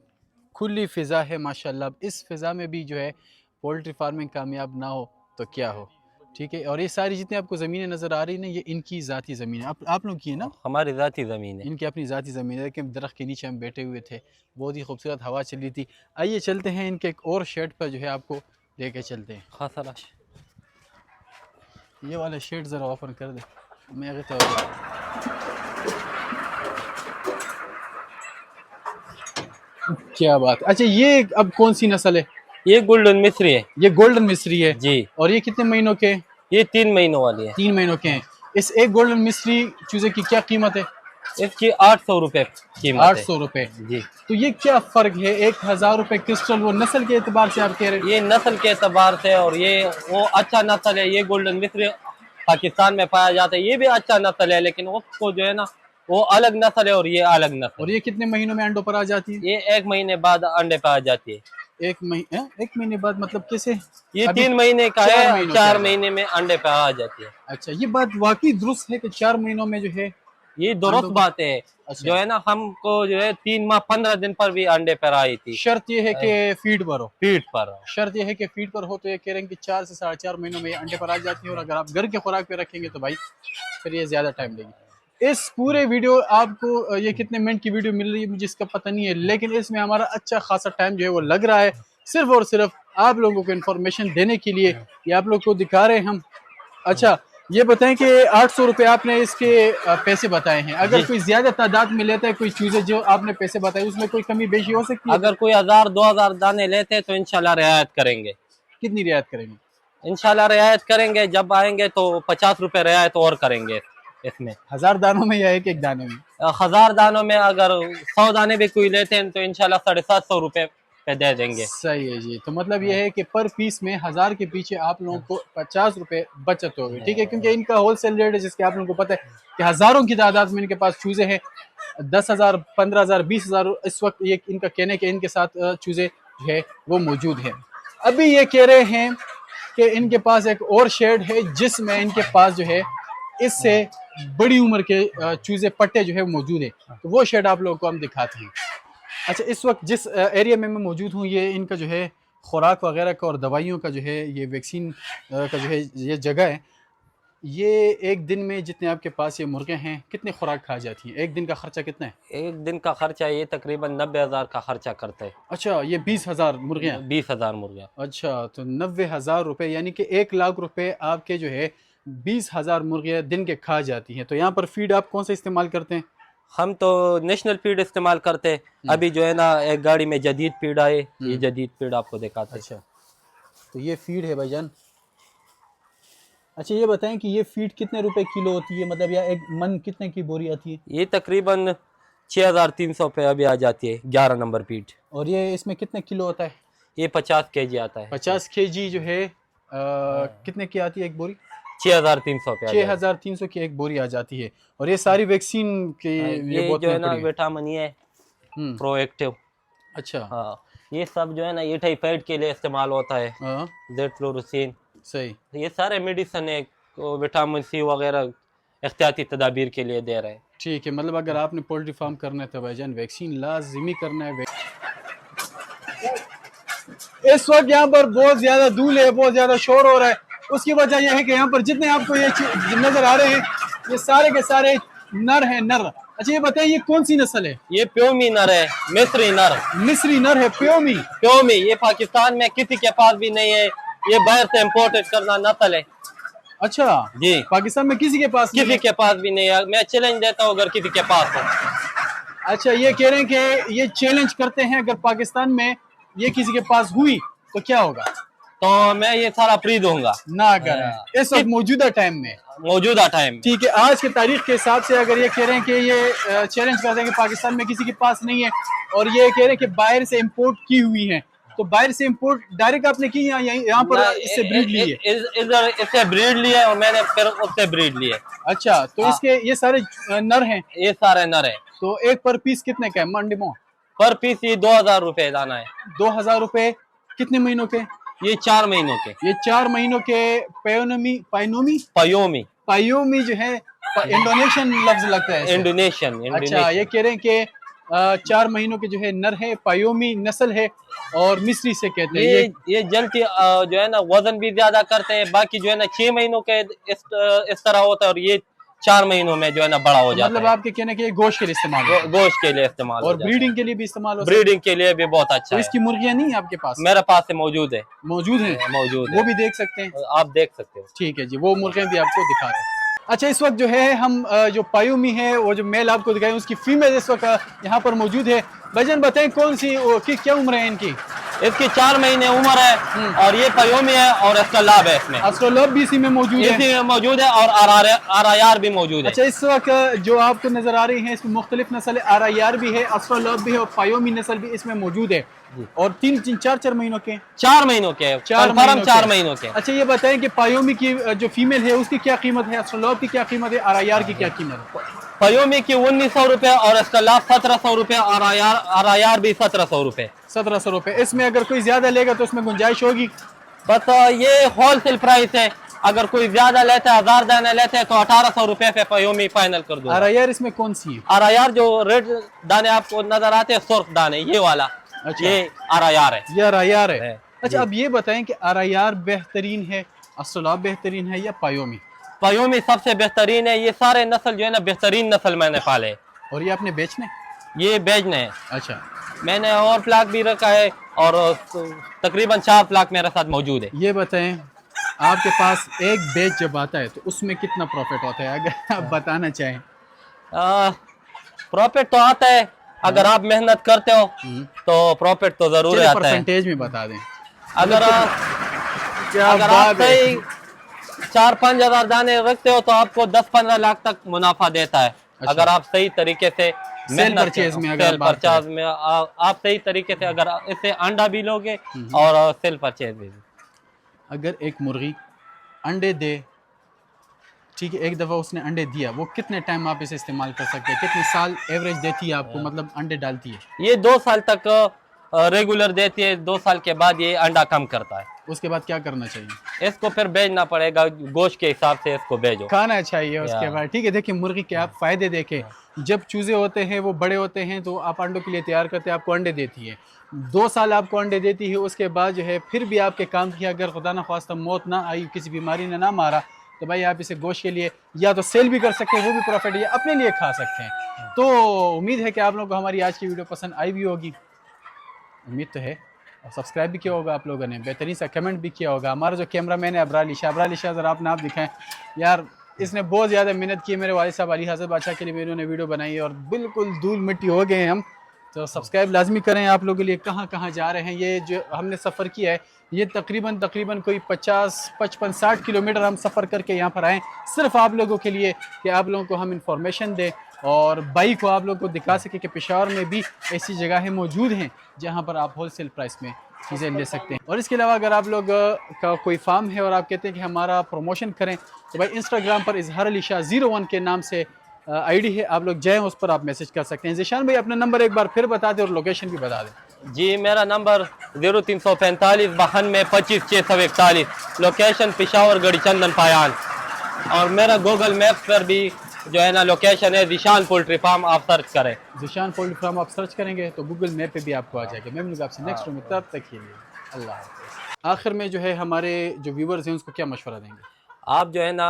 खुली फ़िज़ा है माशाल्लाह। अब इस फ़िज़ा में भी जो है पोल्ट्री फार्मिंग कामयाब ना हो तो क्या हो, ठीक है। और ये सारी जितनी आपको ज़मीनें नज़र आ रही हैं ना, ये इनकी ज़ाती ज़मीन है, आप लोग की है ना? हमारी ज़ाती ज़मीन है। इनकी अपनी ज़ाती ज़मीन है कि दरख्त के नीचे हम बैठे हुए थे, बहुत ही खूबसूरत हवा चल रही थी। आइए चलते हैं इनके एक और शेड पर जो है आपको लेके चलते हैं। हाँ सलाश। ये वाला शेड ज़रा ओपन कर दे। मैं कहता हूँ क्या बात है। अच्छा, ये अब कौन सी नस्ल है? ये गोल्डन मिस्री है ये गोल्डन मिस्री है। जी। और ये कितने महीनों के? ये 3 महीनों वाली है। 3 महीनों के हैं। इस एक गोल्डन मिस्री चूज़े की क्या कीमत है? इसकी 800 रुपए कीमत है। 800 रुपये। जी। तो ये क्या फ़र्क है? 1000 रुपये क्रिस्टल, वो नस्ल के एतबार से आप कह रहे हैं? ये नस्ल के एतबार से, और ये वो अच्छा नस्ल है। ये गोल्डन मिस्री पाकिस्तान में पाया जाता है, ये भी अच्छा नस्ल है, लेकिन उसको जो है ना वो अलग नस्ल है और ये अलग नस्ल और है। ये कितने महीनों में अंडों पर आ जाती है? ये 1 महीने बाद अंडे पे आ जाती है। 1 महीने बाद मतलब कैसे? ये अभी 3 महीने का 4 है, महीनों 4 का है। महीने में अंडे पे आ जाती है। अच्छा, ये बात वाकई दुरुस्त है कि 4 महीनों में जो है ये दुरुस्त अंडों बात है। अच्छा, जो है ना, हमको जो है 3 माह 15 दिन पर भी अंडे पर आई थी। शर्त ये है कि फीड पर हो। फीड पर। शर्त ये है कि फीड पर हो, तो ये कह रहे हैं कि 4 से 4.5 महीनों में ये अंडे पर आ जाती है। और अगर आप घर के खुराक पे रखेंगे तो भाई फिर ये ज़्यादा टाइम लेगी। इस पूरे वीडियो आपको ये कितने मिनट की वीडियो मिल रही है मुझे इसका पता नहीं है, लेकिन इसमें हमारा अच्छा खासा टाइम जो है वो लग रहा है, सिर्फ और सिर्फ आप लोगों को इन्फॉर्मेशन देने के लिए। ये आप लोग को दिखा रहे हैं हम। अच्छा, ये बताएं कि 800 रुपये आपने इसके पैसे बताए हैं, अगर कोई ज्यादा तादाद में लेता है कोई चीजें जो आपने पैसे बताए, उसमें कोई कमी बेशी हो सकती है? अगर कोई 1000-2000 दाने लेते हैं तो इंशाल्लाह रियायत करेंगे। कितनी रियायत करेंगे? इंशाल्लाह रियायत करेंगे, जब आएंगे तो 50 रुपए रियायत और करेंगे इसमें। 1000 दानों में या एक दाने में? 1000 दानों में अगर 100 दाने भी कोई लेते हैं तो इंशाल्लाह 750 रुपए पे दे देंगे। सही है जी। तो मतलब ये है कि पर पीस में 1000 के पीछे आप लोगों को 50 रुपए बचत होगी, ठीक है, क्योंकि इनका होलसेल रेट है जिसके आप लोगों को पता है कि हज़ारों की तादाद में इनके पास चूज़े हैं। 10,000, 15,000, 20,000 इस वक्त ये इनका कहने के इनके साथ चूज़े जो है वो मौजूद हैं। अभी ये कह रहे हैं कि इनके पास एक और शेड है जिसमें इनके पास जो है इससे बड़ी उम्र के चूज़े पट्टे जो है मौजूद है, तो वो शेड आप लोगों को हम दिखाते हैं। अच्छा, इस वक्त जिस एरिया में मैं मौजूद हूँ, ये इनका जो है खुराक वगैरह का और दवाइयों का जो है ये वैक्सीन का जो है ये जगह है। ये एक दिन में जितने आपके पास ये मुर्गे हैं कितने खुराक खा जाती हैं? एक दिन का खर्चा कितना है? एक दिन का खर्चा ये तकरीबन 90,000 का खर्चा करते हैं। अच्छा, ये 20,000 मुर्गियाँ? 20,000 मुर्गियाँ। अच्छा, तो 90,000 रुपये यानी कि 1,00,000 रुपये आपके जो है 20,000 मुर्गियाँ दिन के खा जाती हैं। तो यहाँ पर फीड आप कौन सा इस्तेमाल करते हैं? हम तो नेशनल फीड इस्तेमाल करते हैं। अभी जो है ना एक गाड़ी में जदीद फीड आए, ये जदीद फीड आपको दिखाते हैं। अच्छा, तो ये फीड है भाईजान। अच्छा, ये बताएं कि ये फीड कितने रुपए किलो होती है, मतलब या एक मन कितने की बोरी आती है? ये तकरीबन 6,300 पे अभी आ जाती है 11 नंबर फीड। और ये इसमें कितने किलो होता है? ये 50 केजी आता है। 50 केजी जो है कितने की आती है एक बोरी? 6,300 पे 6,300 की एक बोरी आ जाती है। और ये सारी वैक्सीन के ये जो है ना विटामिन ये प्रोएक्टिव। अच्छा, हाँ, ये सब जो है ना ये टाइफाइड के लिए इस्तेमाल होता है। हाँ, जेट्रोसिन, सही। ये सारे मेडिसिन है, विटामिन सी वगैरह एहतियाती तदाबीर के लिए दे रहे हैं। ठीक है, मतलब अगर आपने पोल्ट्री फार्म करना है तो भाईजान वैक्सीन लाजिमी करना है। इस वक्त यहाँ पर बहुत ज्यादा धूल है, बहुत ज्यादा शोर हो रहा है। उसकी वजह यह है कि यहाँ पर जितने आपको ये नजर आ रहे हैं ये सारे के सारे नर हैं, नर। अच्छा ये बताइए ये कौन सी नस्ल है? ये प्योमी नर है, मिस्री नर। मिस्री नर है, प्योमी। प्योमी ये पाकिस्तान में किसी के पास भी नहीं है, ये बाहर से इम्पोर्टेड करना नस्ल है। अच्छा जी, पाकिस्तान में किसी के पास किसी के पास भी नहीं है। मैं चैलेंज देता हूँ अगर किसी के पास हो। अच्छा ये कह रहे हैं कि ये चैलेंज करते हैं अगर पाकिस्तान में ये किसी के पास हुई तो क्या होगा? तो मैं ये सारा फ्री दूंगा ना करें इस वक्त मौजूदा टाइम में, मौजूदा टाइम। ठीक है, आज की तारीख के हिसाब से अगर ये कह रहे हैं कि ये चैलेंज करते हैं कि पाकिस्तान में किसी के पास नहीं है और ये कह रहे हैं कि बाहर से इंपोर्ट की हुई है, तो बाहर से इंपोर्ट डायरेक्ट आपने की या यहाँ पर इससे ब्रीड ली है? इधर इससे ब्रीड लिया और मैंने फिर उससे ब्रीड लिए। अच्छा तो इसके ये सारे नर हैं? ये सारे नर है। तो एक पर पीस कितने का है मंडी में? पर पीस ये 2000 रुपए दाना है। 2000 रुपए। कितने महीनों के? ये 4 महीनों के। ये 4 महीनों के। पायोमी पायोमी जो है इंडोनेशियन लफ्ज लगता है, इंडोनेशियन। अच्छा ये कह रहे हैं कि 4 महीनों के जो है नर है, पायोमी नस्ल है और मिस्री से कहते हैं। ये जल्दी जो है ना वजन भी ज्यादा करते हैं। बाकी जो है ना 6 महीनों के इस तरह होता है और ये 4 महीनों में जो है ना बड़ा हो जाता है। मतलब आपके कहने के गोश्त के लिए इस्तेमाल, गोश्त के लिए इस्तेमाल और ब्रीडिंग के लिए भी इस्तेमाल, ब्रीडिंग के लिए भी बहुत अच्छा तो है। इसकी मुर्गियां नहीं है आपके पास? मेरे पास है, मौजूद है। मौजूद है वो भी देख सकते हैं, आप देख सकते हो। ठीक है जी, वो मुर्गियां भी आपको दिखा रहे हैं। अच्छा इस वक्त जो है हम जो पायोमी है वो जो मेल आपको दिखाए उसकी फीमेल इस वक्त यहाँ पर मौजूद है। भाईजान बताएं कौन सी क्या उम्र है इनकी? इसकी 4 महीने उम्र है और ये पायोमी है और इसका लाभ है, इसमें अस्ट्रोलाब भी इसी में मौजूद है। इसी में मौजूद है और आर भी मौजूद है। अच्छा इस वक्त जो आपको नजर आ रही है इसमें मुख्तलिफ नस्ल आर भी है, अस्ट्रोलाब भी है और पायोमी नस्ल भी इसमें मौजूद है। और 4 महीनों के 4 महीनों के 4 महीनों के। अच्छा ये बताएं कि पायोमी की जो फीमेल है उसकी क्या कीमत है, अस्ट्रोलाब की क्या कीमत है, आर की क्या कीमत है? पायोमी की 1900 रुपए और इसका लाभ 1700 रुपए और आर भी 1700 रुपए। 1700 रुपए। इसमें अगर कोई ज्यादा लेगा तो उसमें गुंजाइश होगी? बस ये होलसेल प्राइस है, अगर कोई ज्यादा लेता है 1000 दाने लेते हैं तो 1800 रुपए पे पायोमी फाइनल कर दो। आर इसमें कौन सी है? आर जो रेड दाने आपको नजर आते हैं, सुर्ख दाने, ये वाला। अच्छा। ये आर है, ये आर है। अच्छा अब ये बताएं कि आर बेहतरीन है, अस्ट्रोलाब बेहतरीन है या पायोमी? पायोमी सबसे बेहतरीन है। ये सारे नस्ल जो है ना बेहतरीन नस्ल मैंने पाले। और ये आपने बेचने? ये बेचने हैं। अच्छा मैंने और फ्लाक भी रखा है और तकरीबन 4 फ्लाक मेरे साथ मौजूद है। ये बताएं आपके पास एक बैच जब आता है तो उसमें कितना प्रॉफिट होता है, अगर आप बताना चाहें? प्रॉफिट तो आता है, अगर आप मेहनत करते हो तो प्रॉफिट तो जरूर आता है। परसेंटेज में बता दें। अगर आप 4-5 हजार दाने रखते हो तो आपको 10-15 लाख तक मुनाफा देता है। अच्छा। अगर आप सही तरीके से सेल परचेज में आप सही तरीके से अगर इससे अंडा भी लोगे और सेल परचेज भी। अगर एक मुर्गी अंडे दे, ठीक है, एक दफ़ा उसने अंडे दिया, वो कितने टाइम आप इसे इस्तेमाल कर सकते हैं, कितने साल एवरेज देती है आपको, मतलब अंडे डालती है? ये 2 साल तक रेगुलर देती है। 2 साल के बाद ये अंडा कम करता है। उसके बाद क्या करना चाहिए? इसको फिर बेचना पड़ेगा, गोश्त के हिसाब से इसको बेचो, खाना चाहिए उसके बाद। ठीक है, देखिए मुर्गी के आप फायदे देखें। जब चूजे होते हैं वो बड़े होते हैं तो आप अंडों के लिए तैयार करते हैं, आपको अंडे देती है। 2 साल आपको अंडे देती है, उसके बाद जो है फिर भी आपके काम किया, अगर खुदा न ख्वास्ता मौत ना आई, किसी बीमारी ने ना मारा, तो भाई आप इसे गोश्त के लिए या तो सेल भी कर सकते हैं, वो भी प्रॉफिट है, या अपने लिए खा सकते हैं। तो उम्मीद है कि आप लोगों को हमारी आज की वीडियो पसंद आई भी होगी, उम्मीद तो है। और सब्सक्राइब भी किया होगा आप लोगों ने, बेहतरीन सा कमेंट भी किया होगा। हमारा जो कैमरा मैन है अबरार अली शाह, ज़रा आप दिखाएं यार, इसने बहुत ज़्यादा मेहनत की है। मेरे वालिद साहब अली हज़रत बादशाह के लिए भी इन्होंने वीडियो बनाई है और बिल्कुल धूल मिट्टी हो गए हैं हम। तो सब्सक्राइब लाजमी करें। आप लोगों के लिए कहाँ कहाँ जा रहे हैं, ये जो हमने सफ़र किया है, ये तकरीबन कोई 50, 55, 60 किलोमीटर हम सफ़र करके यहाँ पर आएँ, सिर्फ आप लोगों के लिए कि आप लोगों को हम इंफॉर्मेशन दें और बाइक को आप लोगों को दिखा सके कि पेशावर में भी ऐसी जगहें मौजूद हैं जहाँ पर आप होलसेल प्राइस में चीज़ें ले सकते हैं। और इसके अलावा अगर आप लोग का कोई फार्म है और आप कहते हैं कि हमारा प्रमोशन करें, तो भाई इंस्टाग्राम पर इजहार अली शाह 01 के नाम से आईडी है, आप लोग जाएँ, उस पर आप मैसेज कर सकते हैं। ज़ीशान भाई अपना नंबर एक बार फिर बता दें और लोकेशन भी बता दें। जी मेरा नंबर 0345 92 25 641, लोकेशन पेशावर गढ़ी चंदन पायान, और मेरा गूगल मैप पर भी जो है ना लोकेशन है जिशान पोल्ट्री फार्म, आप सर्च करें। जिशान पोल्ट्री फार्म आप सर्च करेंगे तो गूगल मैप पे भी आपको आ जाएगा। मैं मिलूंगा आपसे नेक्स्ट में, तब तक के लिए अल्लाह हाफ़िज़। आखिर में जो है हमारे जो व्यूवर्स हैं उसको क्या मशवरा देंगे? आप जो है ना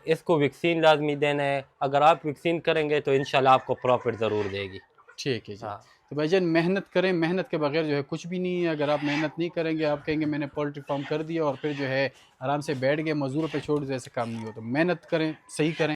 इसको वैक्सीन लाजमी देना है। अगर आप वैक्सीन करेंगे तो इंशाल्लाह आपको प्रॉफिट ज़रूर देगी। ठीक है जी। हाँ। तो भाईजान मेहनत करें, मेहनत के बगैर जो है कुछ भी नहीं है। अगर आप मेहनत नहीं करेंगे, आप कहेंगे मैंने पोल्ट्री फार्म कर दिया और फिर जो है आराम से बैठ गए मज़दूरों पे छोड़ दिया, ऐसे काम नहीं होता। मेहनत करें, सही करें।